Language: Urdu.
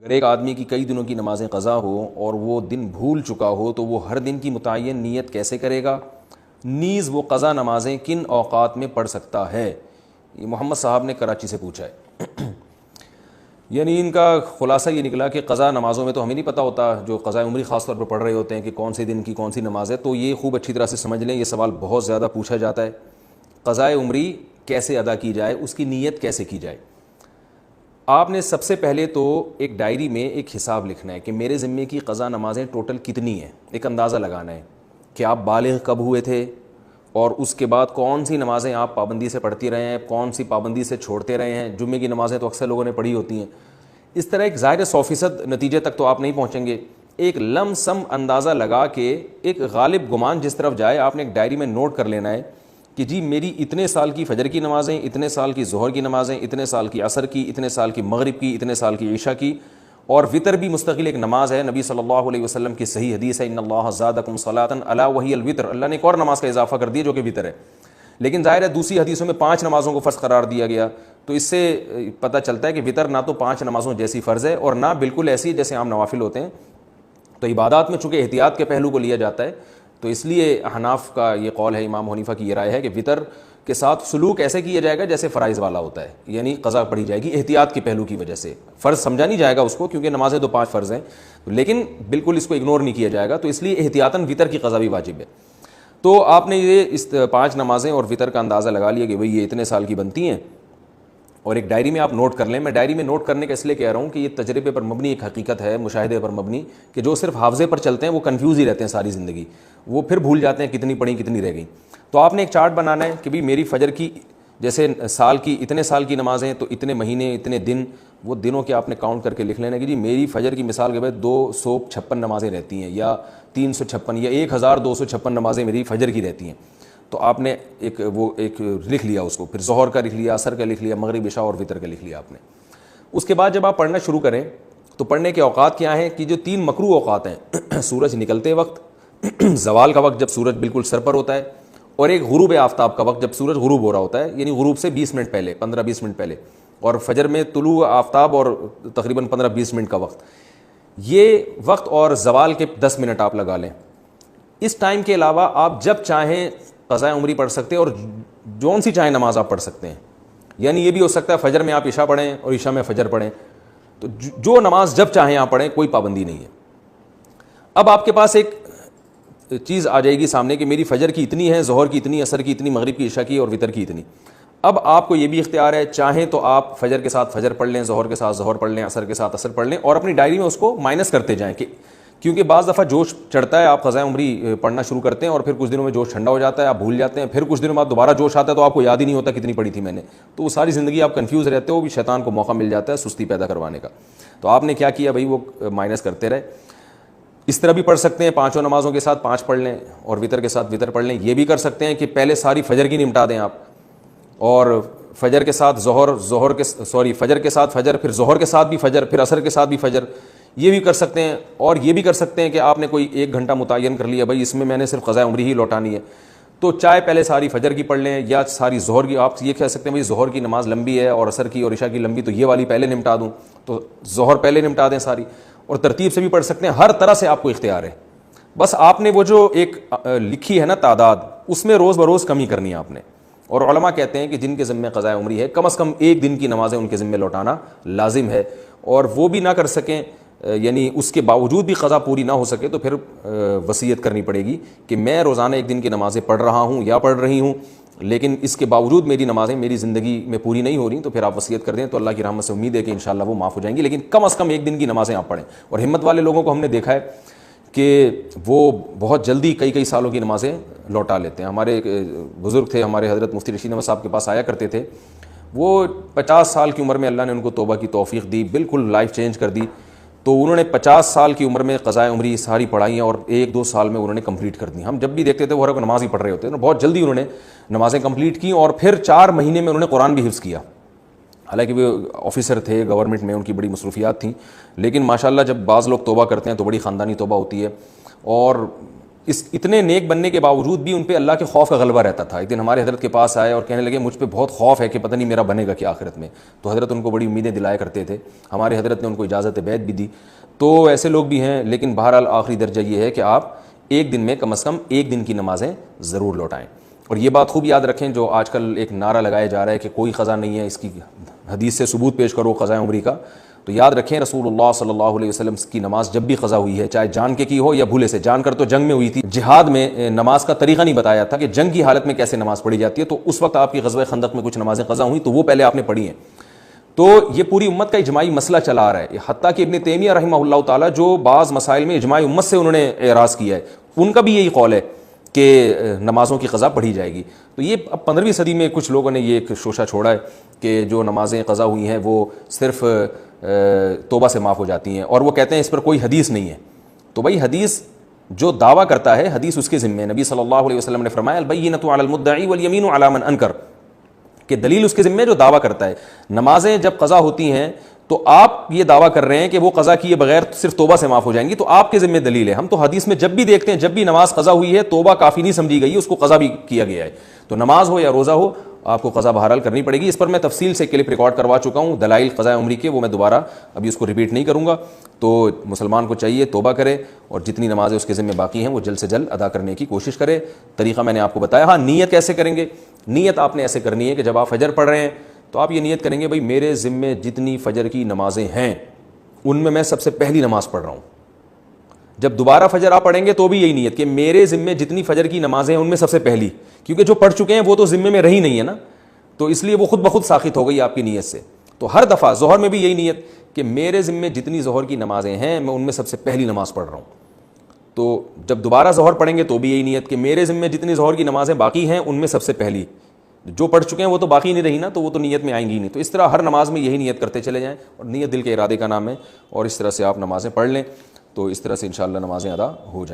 اگر ایک آدمی کی کئی دنوں کی نمازیں قضا ہو اور وہ دن بھول چکا ہو تو وہ ہر دن کی متعین نیت کیسے کرے گا؟ نیز وہ قضا نمازیں کن اوقات میں پڑھ سکتا ہے؟ یہ محمد صاحب نے کراچی سے پوچھا ہے۔ یعنی ان کا خلاصہ یہ نکلا کہ قضا نمازوں میں تو ہمیں نہیں پتہ ہوتا، جو قضا عمری خاص طور پر پڑھ رہے ہوتے ہیں کہ کون سے دن کی کون سی نماز ہے، تو یہ خوب اچھی طرح سے سمجھ لیں، یہ سوال بہت زیادہ پوچھا جاتا ہے۔ قضا عمری کیسے ادا کی جائے، اس کی نیت کیسے کی جائے؟ آپ نے سب سے پہلے تو ایک ڈائری میں ایک حساب لکھنا ہے کہ میرے ذمے کی قضا نمازیں ٹوٹل کتنی ہیں، ایک اندازہ لگانا ہے کہ آپ بالغ کب ہوئے تھے اور اس کے بعد کون سی نمازیں آپ پابندی سے پڑھتی رہے ہیں، کون سی پابندی سے چھوڑتے رہے ہیں۔ جمعے کی نمازیں تو اکثر لوگوں نے پڑھی ہوتی ہیں۔ اس طرح ایک ظاہر 100% نتیجے تک تو آپ نہیں پہنچیں گے، ایک لم سم اندازہ لگا کے ایک غالب گمان جس طرف جائے آپ نے ایک ڈائری میں نوٹ کر لینا ہے کہ جی میری اتنے سال کی فجر کی نمازیں، اتنے سال کی ظہر کی نمازیں، اتنے سال کی عصر کی، اتنے سال کی مغرب کی، اتنے سال کی عشاء کی، اور وطر بھی مستقل ایک نماز ہے۔ نبی صلی اللہ علیہ وسلم کی صحیح حدیث ہے، ان اللہ زادکم صلاۃ الا وہی الوتر، اللہ نے ایک اور نماز کا اضافہ کر دیا جو کہ وطر ہے۔ لیکن ظاہر ہے دوسری حدیثوں میں 5 نمازوں کو فرض قرار دیا گیا، تو اس سے پتہ چلتا ہے کہ وطر نہ تو 5 نمازوں جیسی فرض ہے اور نہ بالکل ایسی جیسے عام نوافل ہوتے ہیں۔ تو عبادات میں چونکہ احتیاط کے پہلو کو لیا جاتا ہے، تو اس لیے حناف کا یہ قول ہے، امام حنیفہ کی یہ رائے ہے کہ وطر کے ساتھ سلوک ایسے کیا جائے گا جیسے فرائض والا ہوتا ہے، یعنی قضا پڑھی جائے گی احتیاط کے پہلو کی وجہ سے۔ فرض سمجھا نہیں جائے گا اس کو کیونکہ نمازیں تو 5 فرض ہیں، لیکن بالکل اس کو اگنور نہیں کیا جائے گا، تو اس لیے احتیاطاً وطر کی قضا بھی واجب ہے۔ تو آپ نے یہ اس 5 نمازیں اور وطر کا اندازہ لگا لیا کہ بھئی یہ اتنے سال کی بنتی ہیں، اور ایک ڈائری میں آپ نوٹ کر لیں۔ میں ڈائری میں نوٹ کرنے کا اس لیے کہہ رہا ہوں کہ یہ تجربے پر مبنی ایک حقیقت ہے، مشاہدے پر مبنی، کہ جو صرف حافظے پر چلتے ہیں وہ کنفیوز ہی رہتے ہیں ساری زندگی، وہ پھر بھول جاتے ہیں کتنی پڑھی کتنی رہ گئی۔ تو آپ نے ایک چارٹ بنانا ہے کہ بھئی میری فجر کی جیسے سال کی اتنے سال کی نمازیں تو اتنے مہینے اتنے دن، وہ دنوں کے آپ نے کاؤنٹ کر کے لکھ لینا کہ جی میری فجر کی مثال کے بعد 256 نمازیں رہتی ہیں، یا 356 یا 1256 نمازیں میری فجر کی رہتی ہیں۔ تو آپ نے ایک لکھ لیا اس کو، پھر ظہر کا لکھ لیا، عصر کا لکھ لیا، مغرب عشاء اور وطر کا لکھ لیا آپ نے۔ اس کے بعد جب آپ پڑھنا شروع کریں تو پڑھنے کے اوقات کیا ہیں کہ جو 3 مکروہ اوقات ہیں، سورج نکلتے وقت، زوال کا وقت جب سورج بالکل سر پر ہوتا ہے، اور ایک غروب آفتاب کا وقت جب سورج غروب ہو رہا ہوتا ہے، یعنی غروب سے 20 منٹ پہلے، 15-20 منٹ پہلے، اور فجر میں طلوع آفتاب اور تقریباً 15-20 منٹ کا وقت، یہ وقت اور زوال کے 10 منٹ آپ لگا لیں۔ اس ٹائم کے علاوہ آپ جب چاہیں قضاء عمری پڑھ سکتے ہیں اور جون سی چاہیں نماز آپ پڑھ سکتے ہیں، یعنی یہ بھی ہو سکتا ہے فجر میں آپ عشاء پڑھیں اور عشاء میں فجر پڑھیں، تو جو نماز جب چاہیں آپ پڑھیں، کوئی پابندی نہیں ہے۔ اب آپ کے پاس ایک چیز آ جائے گی سامنے کہ میری فجر کی اتنی ہے، ظہر کی اتنی، عصر کی اتنی، مغرب کی عشاء کی اور وطر کی اتنی۔ اب آپ کو یہ بھی اختیار ہے، چاہیں تو آپ فجر کے ساتھ فجر پڑھ لیں، ظہر کے ساتھ ظہر پڑھ لیں، عصر کے ساتھ عصر پڑھ لیں، اور اپنی ڈائری میں اس کو مائنس کرتے جائیں، کہ کیونکہ بعض دفعہ جوش چڑھتا ہے، آپ قضاء عمری پڑھنا شروع کرتے ہیں اور پھر کچھ دنوں میں جوش ٹھنڈا ہو جاتا ہے، آپ بھول جاتے ہیں، پھر کچھ دنوں بعد دوبارہ جوش آتا ہے تو آپ کو یاد ہی نہیں ہوتا کتنی پڑھی تھی میں نے، تو وہ ساری زندگی آپ کنفیوز رہتے ہو، بھی شیطان کو موقع مل جاتا ہے سستی پیدا کروانے کا۔ تو آپ نے کیا کیا بھائی، وہ مائنس کرتے رہے۔ اس طرح بھی پڑھ سکتے ہیں، 5 نمازوں کے ساتھ 5 پڑھ لیں اور وطر کے ساتھ وطر پڑھ لیں۔ یہ بھی کر سکتے ہیں کہ پہلے ساری فجر کی نمٹا دیں آپ، اور فجر کے ساتھ فجر کے ساتھ فجر، پھر ظہر کے ساتھ بھی فجر، پھر عصر کے ساتھ بھی فجر، یہ بھی کر سکتے ہیں۔ اور یہ بھی کر سکتے ہیں کہ آپ نے کوئی 1 گھنٹہ متعین کر لیا، بھائی اس میں نے صرف قضاء عمری ہی لوٹانی ہے، تو چاہے پہلے ساری فجر کی پڑھ لیں یا ساری ظہر کی۔ آپ یہ کہہ سکتے ہیں بھائی ظہر کی نماز لمبی ہے اور عصر کی اور عشاء کی لمبی، تو یہ والی پہلے نمٹا دوں، تو ظہر پہلے نمٹا دیں ساری، اور ترتیب سے بھی پڑھ سکتے ہیں، ہر طرح سے آپ کو اختیار ہے۔ بس آپ نے وہ جو ایک لکھی ہے نا تعداد، اس میں روز بروز کمی کرنی ہے آپ نے۔ اور علماء کہتے ہیں کہ جن کے ذمہ قضاء عمری ہے، کم از کم 1 دن کی نمازیں ان کے ذمہ لوٹانا لازم ہے، اور وہ بھی نہ کر سکیں، یعنی اس کے باوجود بھی قضا پوری نہ ہو سکے، تو پھر وصیت کرنی پڑے گی کہ میں روزانہ 1 دن کی نمازیں پڑھ رہا ہوں یا پڑھ رہی ہوں، لیکن اس کے باوجود میری نمازیں میری زندگی میں پوری نہیں ہو رہی، تو پھر آپ وصیت کر دیں، تو اللہ کی رحمت سے امید ہے کہ انشاءاللہ وہ معاف ہو جائیں گی، لیکن کم از کم 1 دن کی نمازیں آپ پڑھیں۔ اور ہمت والے لوگوں کو ہم نے دیکھا ہے کہ وہ بہت جلدی کئی سالوں کی نمازیں لوٹا لیتے ہیں۔ ہمارے ایک بزرگ تھے، ہمارے حضرت مفتی رشید احمد صاحب کے پاس آیا کرتے تھے، وہ 50 سال کی عمر میں اللہ نے ان کو توبہ کی توفیق دی، بالکل لائف چینج کر دی، تو انہوں نے 50 سال کی عمر میں قضاء عمری ساری پڑھائی ہیں اور 1-2 سال میں انہوں نے کمپلیٹ کر دی۔ ہم جب بھی دیکھتے تھے وہ ہر کوئی نماز ہی پڑھ رہے ہوتے ہیں، بہت جلدی انہوں نے نمازیں کمپلیٹ کی، اور پھر 4 مہینے میں انہوں نے قرآن بھی حفظ کیا۔ حالانکہ وہ آفیسر تھے گورنمنٹ میں، ان کی بڑی مصروفیات تھیں، لیکن ماشاءاللہ جب بعض لوگ توبہ کرتے ہیں تو بڑی خاندانی توبہ ہوتی ہے، اور اتنے نیک بننے کے باوجود بھی ان پہ اللہ کے خوف کا غلبہ رہتا تھا. ایک دن ہمارے حضرت کے پاس آئے اور کہنے لگے مجھ پہ بہت خوف ہے کہ پتہ نہیں میرا بنے گا کیا آخرت میں. تو حضرت ان کو بڑی امیدیں دلایا کرتے تھے, ہمارے حضرت نے ان کو اجازت بیعت بھی دی. تو ایسے لوگ بھی ہیں, لیکن بہرحال آخری درجہ یہ ہے کہ آپ ایک دن میں کم از کم ایک دن کی نمازیں ضرور لوٹائیں. اور یہ بات خوب یاد رکھیں, جو آج کل ایک نعرہ لگایا جا رہا ہے کہ کوئی قضا نہیں ہے, اس کی حدیث سے ثبوت پیش کرو قضاء عمری کا, تو یاد رکھیں رسول اللہ صلی اللہ علیہ وسلم کی نماز جب بھی قضا ہوئی ہے, چاہے جان کے کی ہو یا بھولے سے, جان کر تو جنگ میں ہوئی تھی, جہاد میں نماز کا طریقہ نہیں بتایا تھا کہ جنگ کی حالت میں کیسے نماز پڑھی جاتی ہے, تو اس وقت آپ کی غزوہ خندق میں کچھ نمازیں قضا ہوئیں تو وہ پہلے آپ نے پڑھی ہیں. تو یہ پوری امت کا اجماعی مسئلہ چلا آ رہا ہے, حتیٰ کہ ابن تیمیہ رحمہ اللہ تعالیٰ جو بعض مسائل میں اجماع امت سے انہوں نے اعراض کیا ہے, ان کا بھی یہی قول ہے کہ نمازوں کی قضا پڑھی جائے گی. تو یہ اب 15ویں صدی میں کچھ لوگوں نے یہ ایک شوشہ چھوڑا ہے کہ جو نمازیں قضا ہوئی ہیں وہ صرف توبہ سے معاف ہو جاتی ہیں, اور وہ کہتے ہیں اس پر کوئی حدیث نہیں ہے. تو بھائی حدیث جو دعویٰ کرتا ہے حدیث اس کے ذمہ ہے. نبی صلی اللہ علیہ وسلم نے فرمایا البینۃ علی المدعی والیمین علی من انکر, کہ دلیل اس کے ذمہ جو دعویٰ کرتا ہے. نمازیں جب قضا ہوتی ہیں تو آپ یہ دعویٰ کر رہے ہیں کہ وہ قضا کیے بغیر صرف توبہ سے معاف ہو جائیں گی, تو آپ کے ذمہ دلیل ہے. ہم تو حدیث میں جب بھی دیکھتے ہیں جب بھی نماز قضا ہوئی ہے توبہ کافی نہیں سمجھی گئی, اس کو قضا بھی کیا گیا ہے. تو نماز ہو یا روزہ ہو آپ کو قضا بہرحال کرنی پڑے گی. اس پر میں تفصیل سے کلپ ریکارڈ کروا چکا ہوں دلائل قضاء عمری کے, وہ میں دوبارہ ابھی اس کو ریپیٹ نہیں کروں گا. تو مسلمان کو چاہیے توبہ کرے اور جتنی نمازیں اس کے ذمہ باقی ہیں وہ جلد سے جلد ادا کرنے کی کوشش کرے. طریقہ میں نے آپ کو بتایا. ہاں نیت کیسے کریں گے؟ نیت آپ نے ایسے کرنی ہے کہ جب آپ فجر پڑھ رہے ہیں تو آپ یہ نیت کریں گے بھائی میرے ذمہ جتنی فجر کی نمازیں ہیں ان میں سب سے پہلی نماز پڑھ رہا ہوں. جب دوبارہ فجر آپ پڑھیں گے تو بھی یہی نیت کہ میرے ذمہ جتنی فجر کی نمازیں ہیں ان میں سب سے پہلی, کیونکہ جو پڑھ چکے ہیں وہ تو ذمہ میں رہی نہیں ہے نا, تو اس لیے وہ خود بخود ساخط ہو گئی آپ کی نیت سے. تو ہر دفعہ ظہر میں بھی یہی نیت کہ میرے ذمہ جتنی ظہر کی نمازیں ہیں میں ان میں سب سے پہلی نماز پڑھ رہا ہوں. تو جب دوبارہ ظہر پڑھیں گے تو بھی یہی نیت کہ میرے ذمہ جتنی ظہر کی نمازیں باقی ہیں ان میں سب سے پہلی, جو پڑھ چکے ہیں وہ تو باقی نہیں رہی نا, تو وہ تو نیت میں آئیں گی نہیں. تو اس طرح ہر نماز میں یہی نیت کرتے چلے جائیں, اور نیت دل کے ارادے کا نام ہے, اور اس طرح سے آپ نمازیں پڑھ لیں تو اس طرح سے انشاءاللہ نمازیں ادا ہو جائیں.